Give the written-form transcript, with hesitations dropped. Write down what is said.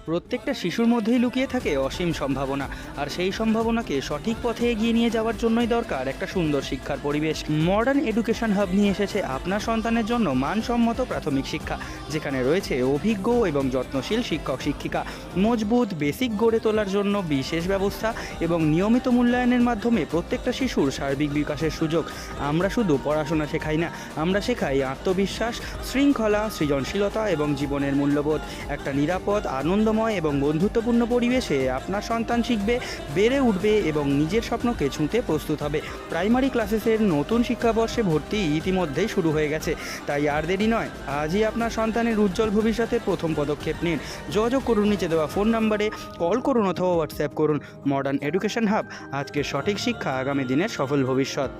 প্রত্যেকটা শিশুর মধ্যেই লুকিয়ে থাকে অসীম সম্ভাবনা, আর সেই সম্ভাবনাকে সঠিক পথে এগিয়ে নিয়ে যাওয়ার জন্যই দরকার একটা সুন্দর শিক্ষার পরিবেশ। মডার্ন এডুকেশন হাব নিয়ে এসেছে আপনার সন্তানের জন্য মানসম্মত প্রাথমিক শিক্ষা, যেখানে রয়েছে অভিজ্ঞ এবং যত্নশীল শিক্ষক শিক্ষিকা, মজবুত বেসিক গড়ে তোলার জন্য বিশেষ ব্যবস্থা এবং নিয়মিত মূল্যায়নের মাধ্যমে প্রত্যেকটা শিশুর সার্বিক বিকাশের সুযোগ। আমরা শুধু পড়াশোনা শেখাই না, আমরা শেখাই আত্মবিশ্বাস, শৃঙ্খলা, সৃজনশীলতা এবং জীবনের মূল্যবোধ। একটা নিরাপদ, আনন্দময় এবং বন্ধুত্বপূর্ণ পরিবেশে আপনার সন্তান শিখবে, বেড়ে উঠবে এবং নিজের স্বপ্নকে ছুঁতে প্রস্তুত হবে। প্রাইমারি ক্লাসেসের নতুন শিক্ষাবর্ষে ভর্তি ইতিমধ্যেই শুরু হয়ে গেছে, তাই আর দেরি নয়, আজই আপনার সন্তানের উজ্জ্বল ভবিষ্যতের প্রথম পদক্ষেপ নিন। যোগাযোগ করুন নিচে দেওয়া ফোন নম্বরে, কল করুন অথবা হোয়াটসঅ্যাপ করুন। মডার্ন এডুকেশন হাব, আজকের সঠিক শিক্ষা, আগামী দিনের সফল ভবিষ্যৎ।